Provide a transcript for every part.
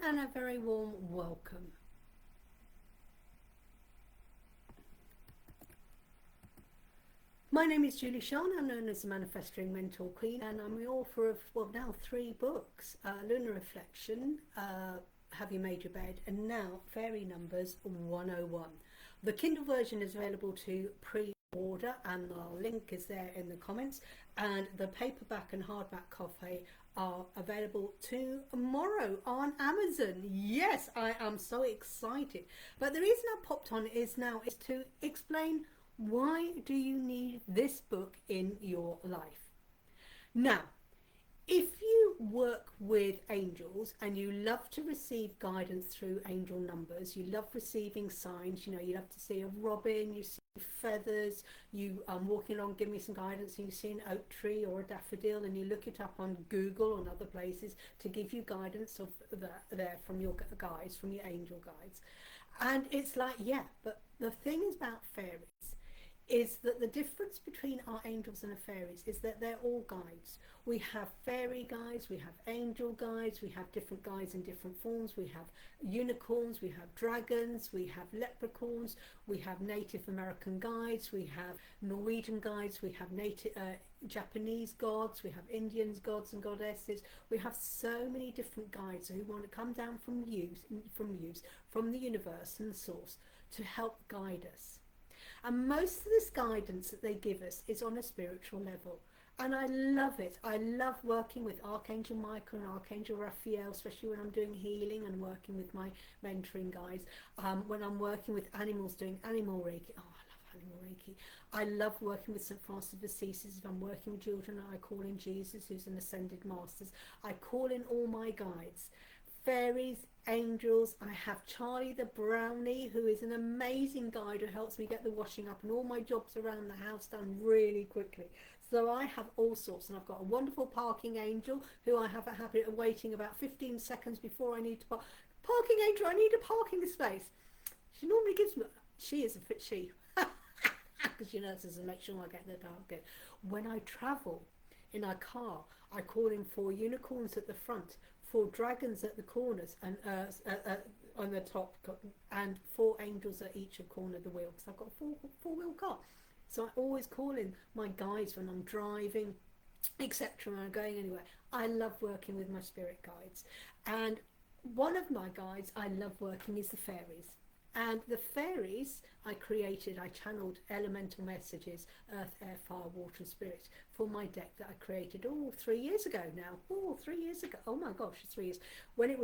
and a very warm welcome. My name is Julie-Sian. I'm known as the Manifesting Mentor Queen, and I'm the author of, well, now 3 books: Lunar Reflection, Have You Made Your Bed, and now Fairy Numbers 101. The Kindle version is available to pre-order, and the link is there in the comments, and the paperback and hardback copy are available tomorrow on Amazon. Yes, I am so excited. But the reason I popped on is to explain, why do you need this book in your life? Now, if you work with angels and you love to receive guidance through angel numbers, you love receiving signs, you love to see a robin, you see feathers, you walking along, give me some guidance, and you see an oak tree or a daffodil, and you look it up on Google and other places to give you guidance of there from your guides, from your angel guides. And it's like, yeah, but the thing is about fairies is that the difference between our angels and the fairies is that they're all guides. We have fairy guides, we have angel guides, we have different guides in different forms. We have unicorns, we have dragons, we have leprechauns, we have Native American guides, we have Norwegian guides, we have native Japanese gods, we have Indians gods and goddesses. We have so many different guides who want to come down from the universe and the source to help guide us. And most of this guidance that they give us is on a spiritual level. And I love it. I love working with Archangel Michael and Archangel Raphael, especially when I'm doing healing and working with my mentoring guys. When I'm working with animals, doing animal Reiki. Oh, I love animal Reiki. I love working with St. Francis of Assisi. If I'm working with children, I call in Jesus, who's an ascended masters. I call in all my guides. Fairies, angels. I have Charlie the Brownie, who is an amazing guide who helps me get the washing up and all my jobs around the house done really quickly. So I have all sorts, and I've got a wonderful parking angel who I have a habit of waiting about 15 seconds before I need to park. Parking angel, I need a parking space. She normally gives me, she is a fit she, because she nurses and make sure I get the target. When I travel in a car, I call in 4 unicorns at the front, 4 dragons at the corners and on the top, and 4 angels at each corner of the wheel, because I've got a four-wheel car. So I always call in my guides when I'm driving, etc., when I'm going anywhere. I love working with my spirit guides, and one of my guides I love working is the fairies. And the fairies I channeled elemental messages, earth, air, fire, water and spirit, for my deck that I created 3 years ago now. 3 years ago. Oh my gosh, 3 years. When it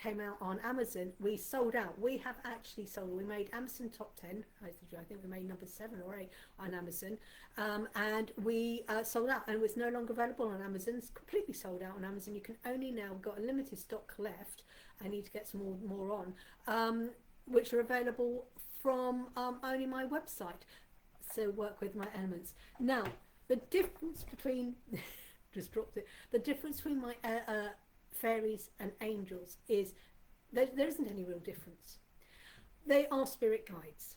came out on Amazon, we sold out. We have actually sold. We made Amazon top 10. I think we made number 7 or 8 on Amazon. And we sold out, and it was no longer available on Amazon. It's completely sold out on Amazon. You can only now, got a limited stock left. I need to get some more on. Which are available from only my website. So work with my elements. Now, the difference between just dropped it. The difference between my fairies and angels is there isn't any real difference. They are spirit guides,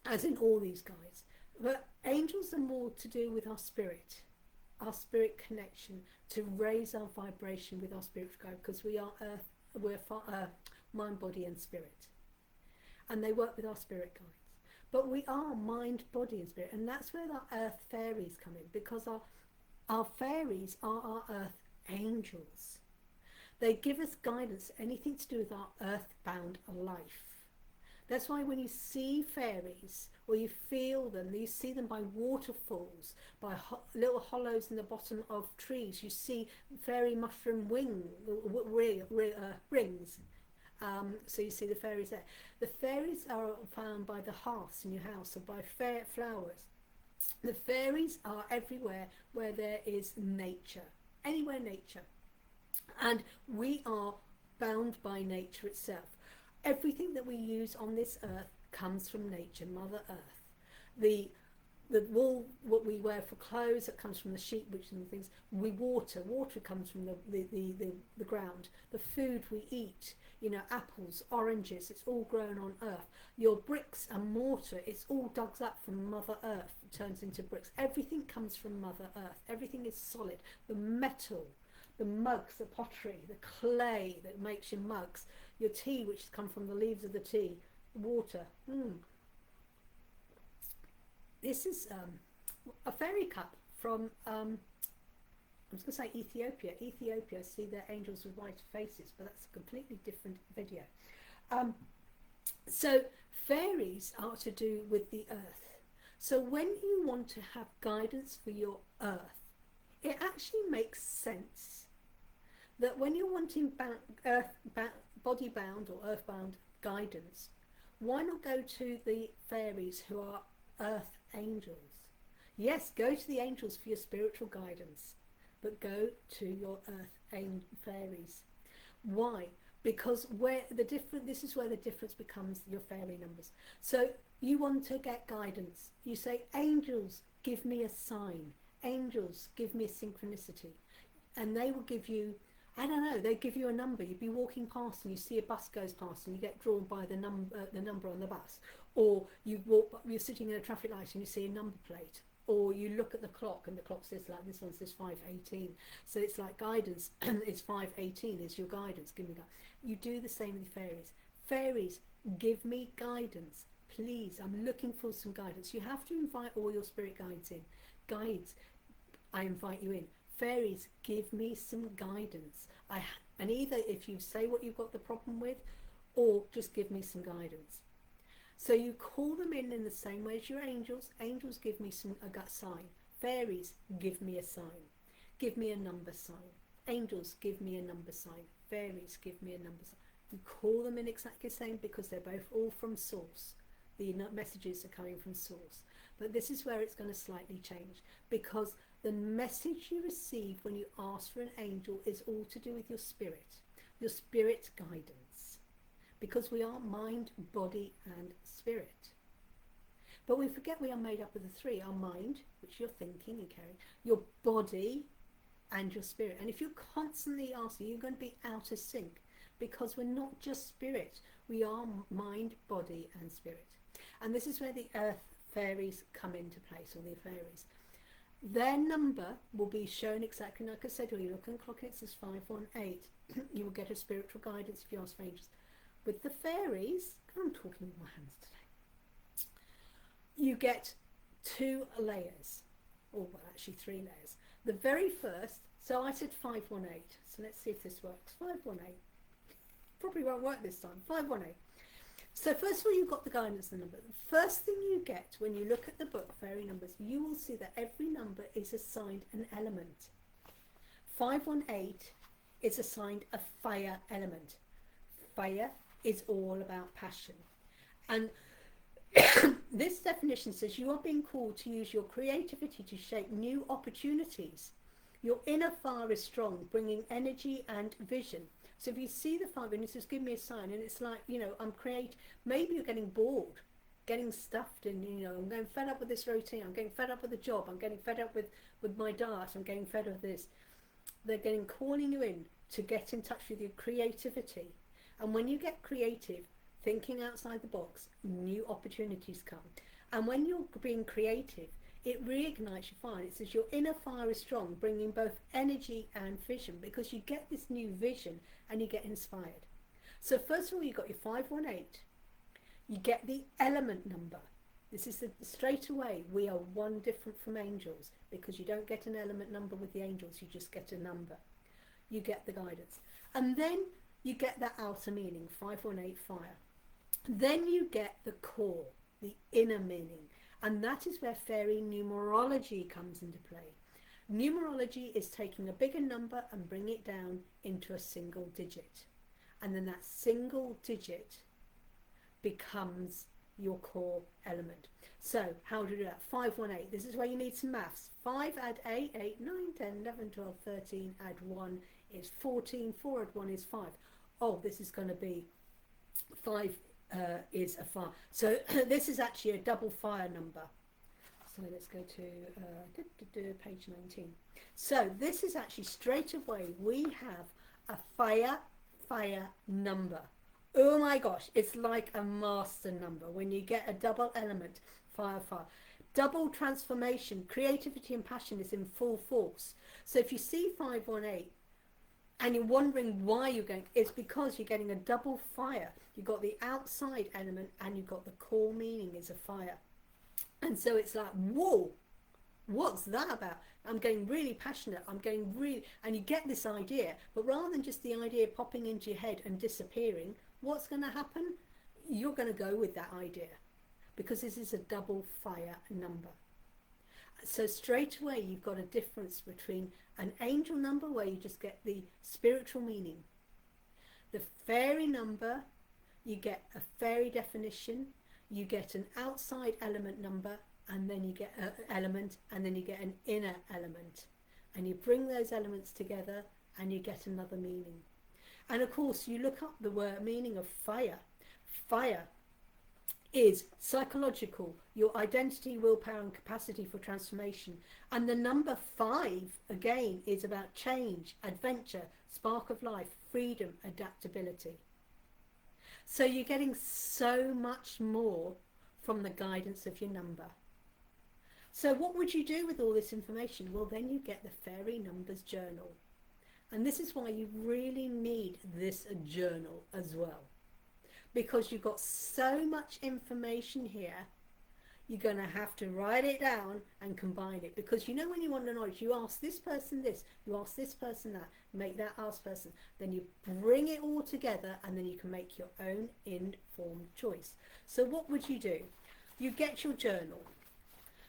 as in all these guides. But angels are more to do with our spirit connection, to raise our vibration with our spiritual guide, because we are earth, we're mind, body and spirit. And they work with our spirit guides. But we are mind, body and spirit, and that's where the earth fairies come in, because our fairies are our earth angels. They give us guidance, anything to do with our earthbound life. That's why when you see fairies, or you feel them, you see them by waterfalls, by little hollows in the bottom of trees. You see fairy mushroom rings. So you see the fairies there. The fairies are found by the hearths in your house, or by flowers. The fairies are everywhere where there is nature, anywhere nature. And we are bound by nature itself. Everything that we use on this earth comes from nature, Mother Earth. The wool, what we wear for clothes, that comes from the sheep, which and things. Water comes from the ground. The food we eat, apples, oranges, it's all grown on earth. Your bricks and mortar, it's all dug up from Mother Earth, turns into bricks. Everything comes from Mother Earth. Everything is solid. The metal, the mugs, the pottery, the clay that makes your mugs, your tea, which has come from the leaves of the tea, water. This is a fairy cup from, I was going to say Ethiopia. Ethiopia see their angels with white faces, but that's a completely different video. So fairies are to do with the earth. So when you want to have guidance for your earth, it actually makes sense that when you're wanting body-bound or earth-bound guidance, why not go to the fairies who are earth angels? Yes, go to the angels for your spiritual guidance, but go to your earth fairies. Why? Because this is where the difference becomes your fairy numbers. So you want to get guidance. You say, angels, give me a sign. Angels, give me a synchronicity. And they will give you, I don't know, they give you a number. You'd be walking past and you see a bus goes past and you get drawn by the number on the bus. Or you're sitting in a traffic light and you see a number plate. Or you look at the clock and the clock says, like, this one says 5:18. So it's like guidance. It's 5:18 is your guidance. Give me that. You do the same with fairies. Fairies, give me guidance. Please, I'm looking for some guidance. You have to invite all your spirit guides in. Guides, I invite you in. Fairies, give me some guidance. And either if you say what you've got the problem with, or just give me some guidance. So you call them in the same way as your angels. Angels, give me a gut sign. Fairies, give me a sign. Give me a number sign. Angels, give me a number sign. Fairies, give me a number sign. You call them in exactly the same because they're both all from source. The messages are coming from source. But this is where it's going to slightly change, because the message you receive when you ask for an angel is all to do with your spirit guidance. Because we are mind, body and spirit. But we forget we are made up of the three. Our mind, which you're thinking and carrying, your body and your spirit. And if you're constantly asking, you're going to be out of sync, because we're not just spirit. We are mind, body and spirit. And this is where the earth fairies come into place, or the fairies. Their number will be shown exactly like I said. When you look on the clock, it says 518. You will get a spiritual guidance if you ask for angels. With the fairies, I'm talking with my hands today, you get 2 layers, or well, actually 3 layers. The very first, so I said 518, so let's see if this works. 518, probably won't work this time. 518. So first of all, you've got the guidance number. The first thing you get when you look at the book, Fairy Numbers, you will see that every number is assigned an element. 518 is assigned a fire element. Fire is all about passion. And this definition says you are being called to use your creativity to shape new opportunities. Your inner fire is strong, bringing energy and vision. So if you see the fire and it says, give me a sign, and it's like, I'm maybe you're getting bored, getting stuffed, and I'm getting fed up with this routine, I'm getting fed up with the job, I'm getting fed up with my diet, I'm getting fed up with this. They're calling you in to get in touch with your creativity. And when you get creative, thinking outside the box, new opportunities come. And when you're being creative, it reignites your fire. It says your inner fire is strong, bringing both energy and vision, because you get this new vision and you get inspired. So first of all, you've got your 518. You get the element number. This is straight away, we are one different from angels, because you don't get an element number with the angels, you just get a number. You get the guidance. And then you get that outer meaning, 518 fire. Then you get the core, the inner meaning. And that is where fairy numerology comes into play. Numerology is taking a bigger number and bring it down into a single digit. And then that single digit becomes your core element. So how do you do that? 518. This is where you need some maths. 5 add 8, 8, 9, 10, 11, 12, 13, add 1 is 14, 4 add 1 is 5. Oh, this is going to be 5 is a fire. So this is actually a double fire number. So let's go to page 19. So this is actually straight away, we have a fire number. Oh my gosh, it's like a master number when you get a double element, fire. Double transformation, creativity and passion is in full force. So if you see 518, and you're wondering why you're going, it's because you're getting a double fire. You've got the outside element and you've got the core meaning is a fire. And so it's like, whoa, what's that about? I'm getting really passionate, I'm getting really, and you get this idea, but rather than just the idea popping into your head and disappearing, what's going to happen? You're going to go with that idea, because this is a double fire number. So straight away you've got a difference between an angel number where you just get the spiritual meaning. The fairy number, you get a fairy definition, you get an outside element number, and then you get an element, and then you get an inner element. And you bring those elements together and you get another meaning. And of course you look up the word meaning of fire. Fire is psychological, your identity, willpower and capacity for transformation. And the number 5 again is about change, adventure, spark of life, freedom, adaptability. So you're getting so much more from the guidance of your number. So what would you do with all this information? Well, then you get the Fairy Numbers Journal. And this is why you really need this journal as well. Because you've got so much information here, you're going to have to write it down and combine it. Because you know, when you want to know, you ask this person this, you ask this person that, make that ask person, then you bring it all together and then you can make your own informed choice. So what would you do? You get your journal,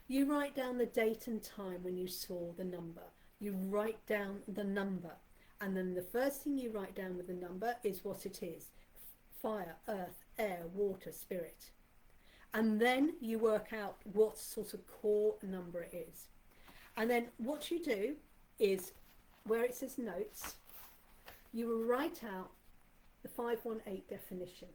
you write down the date and time when you saw the number, you write down the number, and then the first thing you write down with the number is what it is: fire, earth, air, water, spirit. And then you work out what sort of core number it is. And then what you do is, where it says notes, you will write out the 518 definition.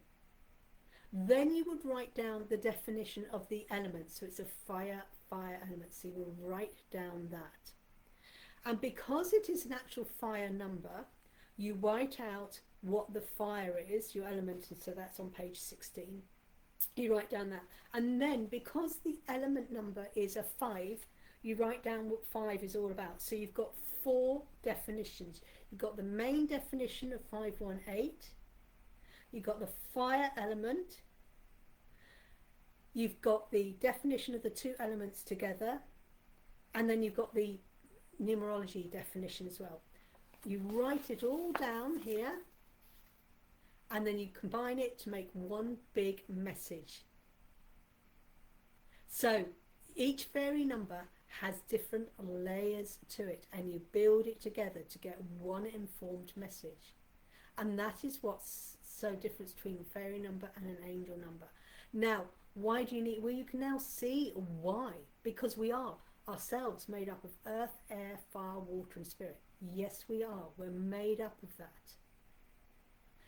Then you would write down the definition of the elements. So it's a fire element. So you will write down that. And because it is an actual fire number, you write out what the fire is, your element, so that's on page 16. You write down that. And then because the element number is a 5, you write down what 5 is all about. So you've got 4 definitions. You've got the main definition of 518. You've got the fire element. You've got the definition of the 2 elements together. And then you've got the numerology definition as well. You write it all down here, and then you combine it to make one big message. So each fairy number has different layers to it, and you build it together to get one informed message. And that is what's so different between a fairy number and an angel number. Now, why do you need, well, you can now see why. Because we are ourselves made up of earth, air, fire, water and spirit. Yes, we are. We're made up of that.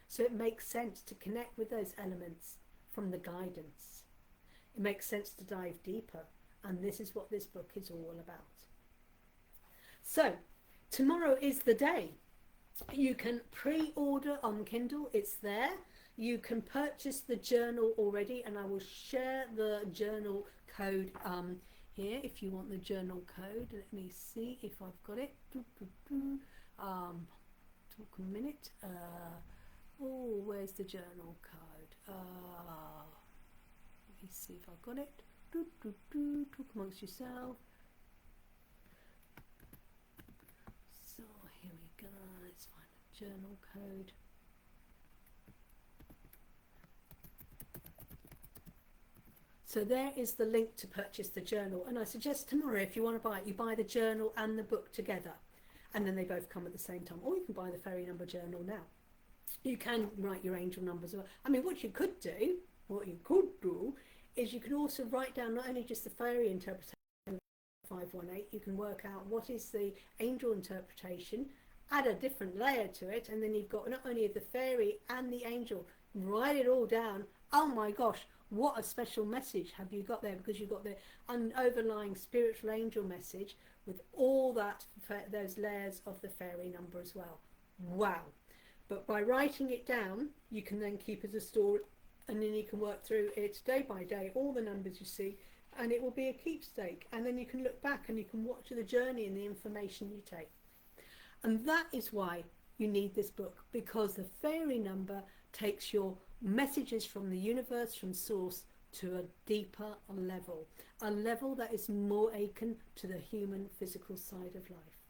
So it makes sense to connect with those elements from the guidance. It makes sense to dive deeper. And this is what this book is all about. So tomorrow is the day. You can pre-order on Kindle. It's there. You can purchase the journal already, and I will share the journal code here if you want the journal code. Let me see if I've got it. Talk a minute. Oh, where's the journal code? Let me see if I've got it. Talk amongst yourself. So here we go. Let's find the journal code. So there is the link to purchase the journal, and I suggest tomorrow, if you want to buy it, you buy the journal and the book together, and then they both come at the same time. Or you can buy the fairy number journal now. You can write your angel numbers as well. I mean, what you could do is you can also write down not only just the fairy interpretation of 518, you can work out what is the angel interpretation, add a different layer to it, and then you've got not only the fairy and the angel. Write it all down. Oh my gosh, what a special message have you got there, because you've got the overlying spiritual angel message with all that, those layers of the fairy number as well. Wow. But by writing it down, you can then keep it as a story, and then you can work through it day by day, all the numbers you see, and it will be a keepsake. And then you can look back and you can watch the journey and the information you take. And that is why you need this book, because the fairy number takes your messages from the universe, from source, to a deeper a level that is more akin to the human physical side of life.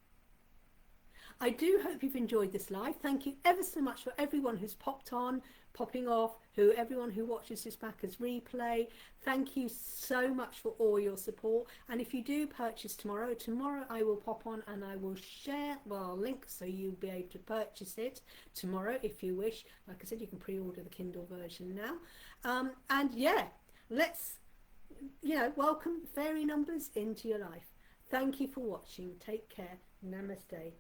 I do hope you've enjoyed this live. Thank you ever so much for everyone who's popped on, popping off, everyone who watches this back as replay. Thank you so much for all your support. And if you do purchase tomorrow I will pop on and I will share a link so you'll be able to purchase it tomorrow if you wish. Like I said, you can pre-order the Kindle version now. And yeah, let's welcome fairy numbers into your life. Thank you for watching. Take care. Namaste.